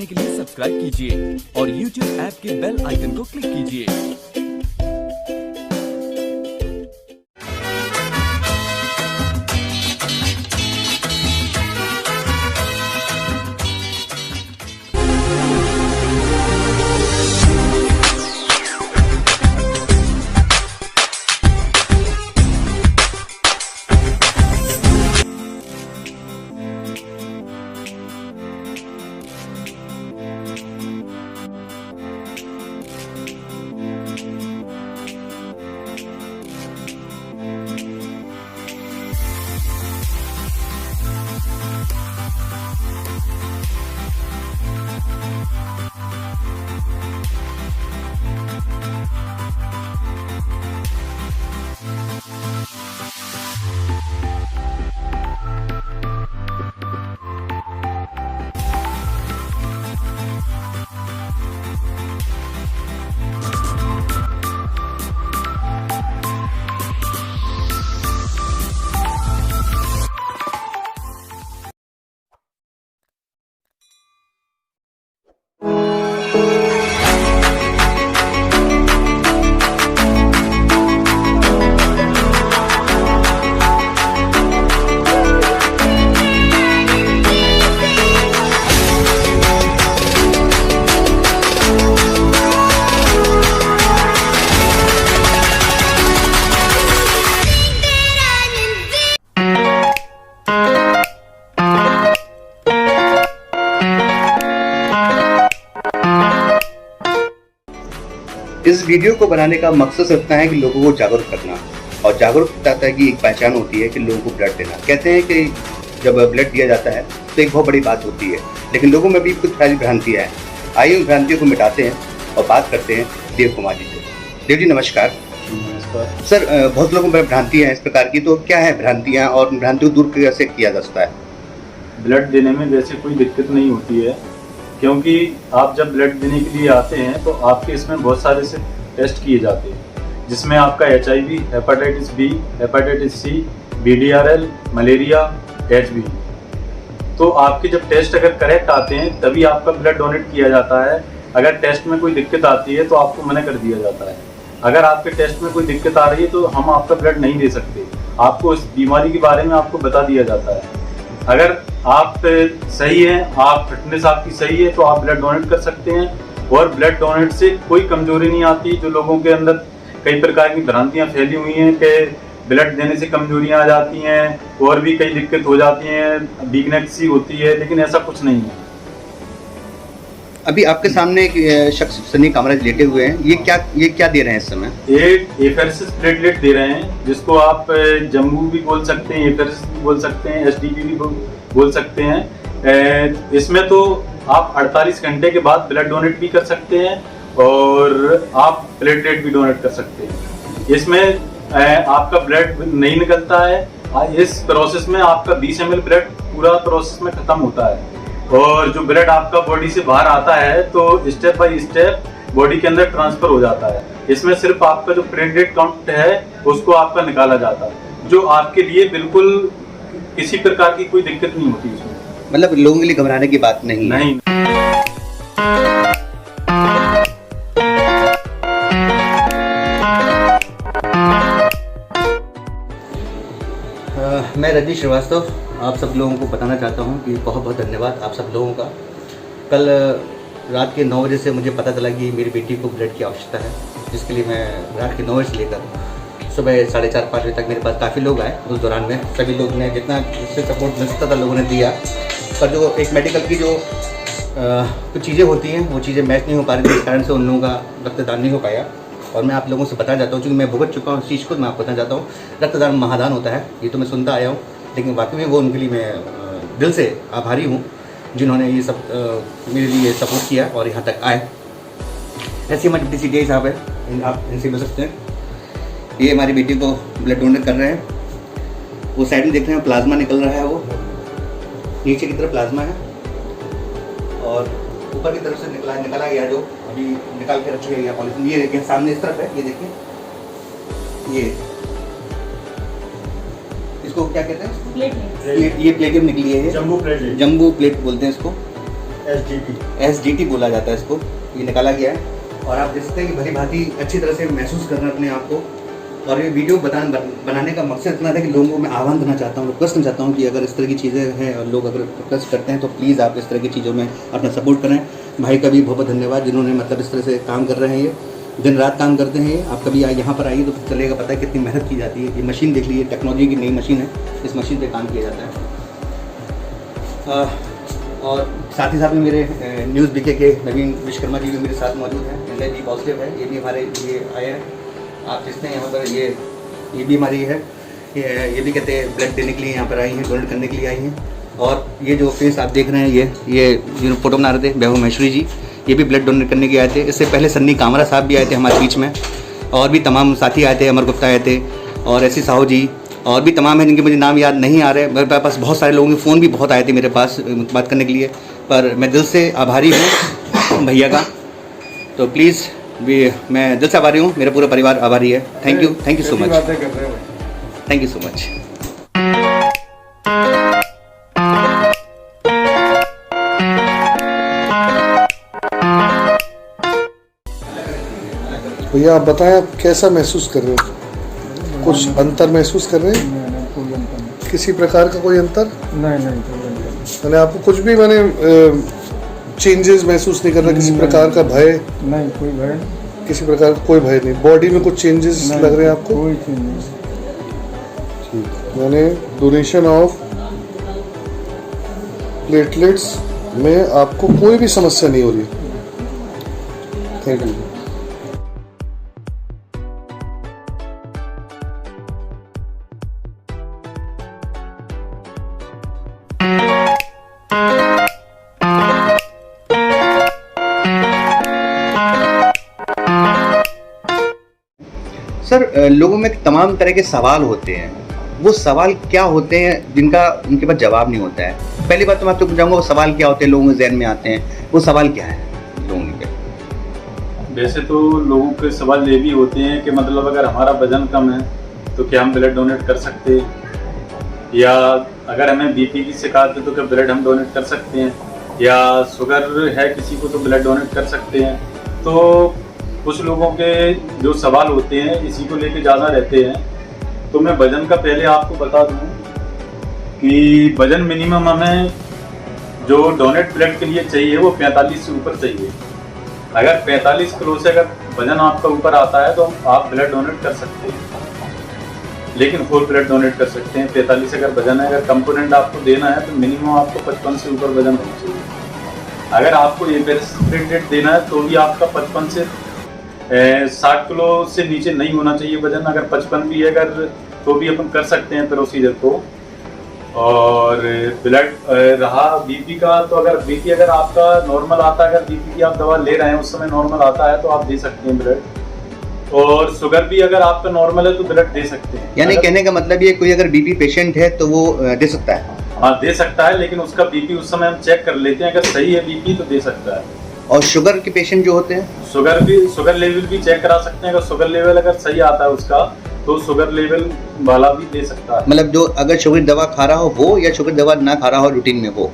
रहने के लिए सब्सक्राइब कीजिए और YouTube ऐप के बेल आइकन को क्लिक कीजिए। इस वीडियो को बनाने का मकसद सिर्फ है कि लोगों को जागरूक करना, और जागरूक बताता है कि एक पहचान होती है कि लोगों को ब्लड देना। कहते हैं कि जब ब्लड दिया जाता है तो एक बहुत बड़ी बात होती है, लेकिन लोगों में भी कुछ सारी भ्रांतियाँ हैं। आइए उन भ्रांतियों को मिटाते हैं और बात करते हैं देव कुमार जी से। देव जी नमस्कार। सर, बहुत लोगों में भ्रांतियाँ हैं इस प्रकार की, तो क्या है भ्रांतियाँ और भ्रांतियों को दूर कैसे किया जा सकता है? ब्लड देने में वैसे कोई दिक्कत नहीं होती है, क्योंकि आप जब ब्लड देने के लिए आते हैं तो आपके इसमें बहुत सारे से टेस्ट किए जाते हैं, जिसमें आपका HIV, hepatitis B, hepatitis C, BDRL, malaria, HB। तो आपके जब टेस्ट अगर करेक्ट आते हैं तभी आपका ब्लड डोनेट किया जाता है। अगर टेस्ट में कोई दिक्कत आती है तो आपको मना कर दिया जाता है। अगर आपके टेस्ट में कोई दिक्कत आ रही है तो हम आपका ब्लड नहीं दे सकते, आपको इस बीमारी के बारे में आपको बता दिया जाता है। अगर आप सही हैं, आप फिटनेस आपकी सही है, तो आप ब्लड डोनेट कर सकते हैं। और ब्लड डोनेट से कोई कमजोरी नहीं आती। जो लोगों के अंदर कई प्रकार की भ्रांतियां फैली हुई हैं कि ब्लड देने से कमजोरियां आ जाती हैं और भी कई दिक्कत हो जाती हैं, वीकनेस सी होती है, लेकिन ऐसा कुछ नहीं है। अभी आपके सामने एक शख्स सनी कामराज लेटे हुए हैं, ये क्या दे रहे हैं इस समय? एक एफेरेसिस प्लेटलेट दे रहे हैं, जिसको आप जम्बू भी बोल सकते हैं, एफेरेसिस भी बोल सकते हैं, SDP भी बोल सकते हैं। इसमें तो आप 48 घंटे के बाद ब्लड डोनेट भी कर सकते हैं और आप प्लेटलेट भी डोनेट कर सकते हैं। इसमें आपका ब्लड नहीं निकलता है। इस प्रोसेस में आपका 20 ml ब्लड पूरा प्रोसेस में खत्म होता है, और जो ब्लड आपका बॉडी से बाहर आता है तो स्टेप बाय स्टेप बॉडी के अंदर ट्रांसफर हो जाता है। इसमें सिर्फ आपका जो प्लेटलेट काउंट है उसको आपका निकाला जाता है, जो आपके लिए बिल्कुल किसी प्रकार की कोई दिक्कत नहीं होती इसमें। मतलब लोगों के लिए घबराने की बात नहीं है। नहीं। मैं रजनीश श्रीवास्तव आप सब लोगों को बताना चाहता हूं कि बहुत बहुत धन्यवाद आप सब लोगों का। कल रात के 9 बजे से मुझे पता चला कि मेरी बेटी को ब्लड की आवश्यकता है, जिसके लिए मैं रात के 9 बजे से लेकर सुबह 4:30-5 बजे तक मेरे पास काफ़ी लोग आए। उस दौरान में सभी लोग ने जितना इससे सपोर्ट मिल सकता था लोगों ने दिया, पर जो एक मेडिकल की जो कुछ चीज़ें होती हैं वो चीज़ें मैच नहीं हो पा रही थी, इस कारण से उन लोगों का रक्तदान नहीं हो पाया। और मैं आप लोगों से बताना चाहता हूँ, क्योंकि मैं भुगत चुका हूँ इस चीज़ को, मैं आपको बताना चाहता हूँ रक्तदान महादान होता है, ये तो मैं सुनता आया हूँ, लेकिन वाकई में वो उनके लिए मैं दिल से आभारी हूँ जिन्होंने ये सब मेरे लिए सपोर्ट किया और यहाँ तक आए। ऐसे हमारे डिप्टी CDI साहब है, आप इनसे मिल सकते हैं। ये हमारी बेटी को ब्लड डोनेट कर रहे हैं। वो साइड में देख रहे हैं प्लाज्मा निकल रहा है, वो नीचे की तरफ प्लाज्मा है और ऊपर की तरफ से निकाला गया जो अभी निकाल के रखे गया पॉलिथीन। ये देखिए सामने इस तरफ है, ये देखिए, ये इसको क्या कहते हैं? प्लेट। ये प्लेटियम निकली है, जम्बू प्लेट बोलते हैं इसको। SGT बोला जाता है इसको, ये निकाला गया है। और आप देख सकते हैं कि भली भांति अच्छी तरह से महसूस कर रहे हैं अपने आप को। और ये वीडियो बनाने का मकसद इतना था कि लोगों को मैं आह्वान करना चाहता हूँ, रिक्वेस्ट करना चाहता हूँ कि अगर इस तरह की चीज़ें हैं और लोग अगर रिक्वेस्ट करते हैं तो प्लीज़ आप इस तरह की चीज़ों में अपना सपोर्ट करें। भाई का भी बहुत बहुत धन्यवाद जिन्होंने मतलब इस तरह से काम कर रहे हैं, ये दिन रात काम करते हैं। ये आप कभी यहाँ पर आइए तो चलेगा पता है कितनी मेहनत की जाती है। ये मशीन देख लीजिए, टेक्नोलॉजी की नई मशीन है, इस मशीन पर काम किया जाता है। और साथ ही साथ में मेरे न्यूज़ बीके के नवीन विश्वकर्मा जी भी मेरे साथ मौजूद हैं। एनआईवी पॉजिटिव है, ये भी हमारे लिए आए हैं। आप देखते हैं यहाँ पर ये भी हमारी है, ये भी कहते हैं ब्लड देने के लिए यहाँ पर आई हैं, डोनेट करने के लिए आई हैं। और ये जो फेस आप देख रहे हैं, ये फोटो बना रहे थे वैभव महेश्वरी जी, ये भी ब्लड डोनेट करने के आए थे। इससे पहले सन्नी कामरा साहब भी आए थे हमारे बीच में, और भी तमाम साथी आए थे, अमर गुप्ता आए थे और ऐसी साहू जी और भी तमाम हैं जिनके मुझे नाम याद नहीं आ रहे। मेरे पास बहुत सारे लोगों के फ़ोन भी बहुत आए थे मेरे पास बात करने के लिए, पर मैं दिल से आभारी हूँ भैया का। तो प्लीज़ मैं दिल से आभारी हूँ, मेरा पूरा परिवार आभारी है। Thank you so much, thank you so much. भैया आप बताएं, आप कैसा महसूस कर रहे हो? कुछ अंतर महसूस कर रहे हैं? किसी प्रकार का कोई अंतर? नहीं मैंने आपको कुछ भी चेंजेस महसूस नहीं कर रहा? किसी प्रकार का भय? नहीं, कोई भय, किसी प्रकार का कोई भय नहीं। बॉडी में कुछ चेंजेस लग रहे हैं आपको? कोई चीज नहीं। ठीक, मैंने डोनेशन ऑफ प्लेटलेट्स में आपको कोई भी समस्या नहीं हो रही। Thank you. सर, लोगों में तमाम तरह के सवाल होते हैं, वो सवाल क्या होते हैं जिनका उनके पास जवाब नहीं होता है। पहली बात तो मैं आपको पूछूंगा वो सवाल क्या होते हैं, लोगों के जहन में आते हैं, वो सवाल क्या है लोगों के? वैसे तो लोगों के सवाल ये भी होते हैं कि मतलब अगर हमारा वजन कम है तो क्या हम ब्लड डोनेट कर सकते हैं, या अगर हमें बीपी की शिकायत है तो क्या ब्लड हम डोनेट कर सकते हैं, या शुगर है किसी को तो ब्लड डोनेट कर सकते हैं। तो कुछ लोगों के जो सवाल होते हैं इसी को लेके ज़्यादा रहते हैं। तो मैं वजन का पहले आपको बता दूं कि वजन मिनिमम हमें जो डोनेट ब्लड के लिए चाहिए वो 45 से ऊपर चाहिए। अगर 45 किलो से अगर वजन आपका ऊपर आता है तो आप ब्लड डोनेट कर सकते हैं, लेकिन होल ब्लड डोनेट कर सकते हैं। 45 अगर वजन है, अगर कंपोनेंट आपको देना है तो मिनिमम आपको 55 से ऊपर वजन होना चाहिए। अगर आपको एपेरेट देना है तो भी आपका 55 से 60 किलो से नीचे नहीं होना चाहिए वजन। अगर 55 भी है अगर तो भी अपन कर सकते हैं प्रोसीजर को। और ब्लड रहा बीपी का, तो अगर बीपी अगर आपका नॉर्मल आता है, अगर बीपी की आप दवा ले रहे हैं उस समय नॉर्मल आता है तो आप दे सकते हैं ब्लड। और शुगर भी अगर आपका नॉर्मल है तो ब्लड दे सकते हैं। यानी कहने का मतलब ये, कोई अगर बीपी पेशेंट है तो वो दे सकता है? हाँ, दे सकता है, लेकिन उसका बीपी उस समय हम चेक कर लेते हैं, अगर सही है बीपी तो दे सकता है। और शुगर के पेशेंट जो होते हैं, शुगर लेवल भी चेक करा सकते हैं। अगर शुगर लेवल अगर सही आता है उसका तो शुगर लेवल वाला भी दे सकता है। मतलब जो अगर शुगर दवा खा रहा हो वो, या शुगर दवा ना खा रहा हो रूटीन में वो?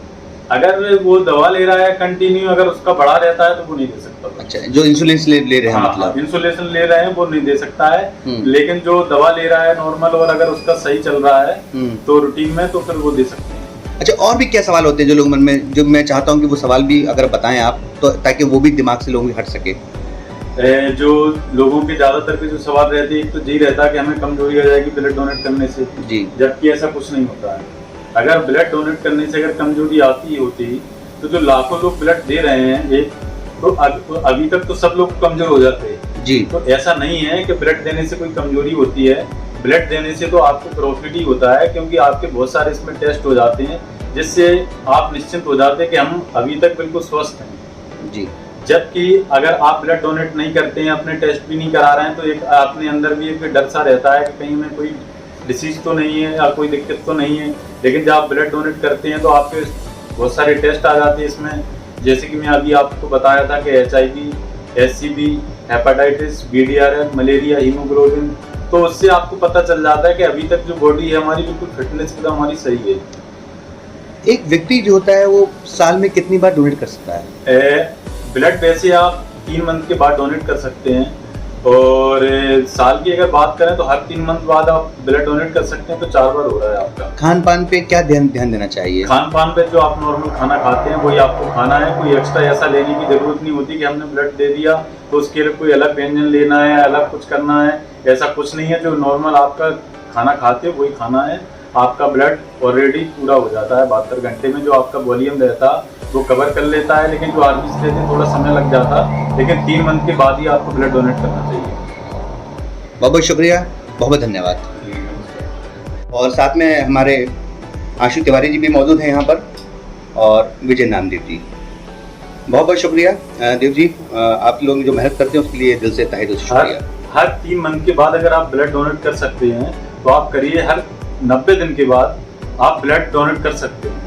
अगर वो दवा ले रहा है कंटिन्यू, अगर उसका बढ़ा रहता है तो वो नहीं दे सकता। अच्छा, जो इंसुलिन ले रहे हैं, हाँ, मतलब इंसुलेशन ले रहे हैं वो नहीं दे सकता है। लेकिन जो दवा ले रहा है नॉर्मल और अगर उसका सही चल रहा है तो रूटीन में, तो फिर वो दे सकते हैं। अच्छा, और भी क्या सवाल होते हैं जो लोग मन में, जो मैं चाहता हूँ कि वो सवाल भी अगर बताएं आप, तो ताकि वो भी दिमाग से लोग हट सके। जो लोगों के ज्यादातर के जो सवाल रहते हैं, एक तो यही रहता है कि हमें कमजोरी आ जाएगी ब्लड डोनेट करने से जी, जबकि ऐसा कुछ नहीं होता है। अगर ब्लड डोनेट करने से अगर कमजोरी आती होती तो जो लाखों लोग ब्लड दे रहे हैं तो अभी तक तो सब लोग कमजोर हो जाते हैं जी। तो ऐसा नहीं है कि ब्लड देने से कोई कमजोरी होती है। ब्लड देने से तो आपको प्रॉफिट ही होता है, क्योंकि आपके बहुत सारे इसमें टेस्ट हो जाते हैं जिससे आप निश्चिंत हो जाते हैं कि हम अभी तक बिल्कुल स्वस्थ हैं जी। जबकि अगर आप ब्लड डोनेट नहीं करते हैं, अपने टेस्ट भी नहीं करा रहे हैं, तो एक अपने अंदर भी एक डर सा रहता है कि कहीं में कोई डिसीज तो नहीं है या कोई दिक्कत तो नहीं है। लेकिन जब आप ब्लड डोनेट करते हैं तो आपके बहुत सारे टेस्ट आ जाते हैं इसमें, जैसे कि मैं अभी आपको बताया था कि HIV, SCV, hepatitis, BDRL, malaria, haemoglobin. तो उससे आपको पता चल जाता है कि अभी तक जो बॉडी है हमारी बिल्कुल फिटनेस एकदम हमारी सही है। एक व्यक्ति जो होता है वो साल में कितनी बार डोनेट कर सकता है? ब्लड वैसे आप 3 मंथ के बाद डोनेट कर सकते हैं, और साल की अगर बात करें तो हर 3 मंथ बाद आप ब्लड डोनेट कर सकते हैं, तो 4 बार हो रहा है आपका। खान पान पे क्या ध्यान देना चाहिए? खान पान पे जो आप नॉर्मल खाना खाते हैं वही आपको खाना है। कोई एक्स्ट्रा ऐसा लेने की जरूरत नहीं होती कि हमने ब्लड दे दिया तो उसके लिए कोई अलग व्यंजन लेना है, अलग कुछ करना है, ऐसा कुछ नहीं है। जो नॉर्मल आपका खाना खाते हो वही खाना है। आपका ब्लड ऑलरेडी पूरा हो जाता है 72 घंटे में। जो आपका वॉल्यूम रहता वो कवर कर लेता है, लेकिन जो आर्मी से लेते थोड़ा समय लग जाता, लेकिन 3 मंथ के बाद ही आपको ब्लड डोनेट करना चाहिए। बहुत बहुत शुक्रिया, बहुत बहुत धन्यवाद। और साथ में हमारे आशु तिवारी जी भी मौजूद हैं यहाँ पर, और विजय नामदेव जी। बहुत बहुत शुक्रिया देव जी, आप लोग जो मेहनत करते हैं उसके लिए दिल से तहे दिल से शुक्रिया। हर 3 मंथ के बाद अगर आप ब्लड डोनेट कर सकते हैं तो आप करिए। हर 90 दिन के बाद आप ब्लड डोनेट कर सकते हैं।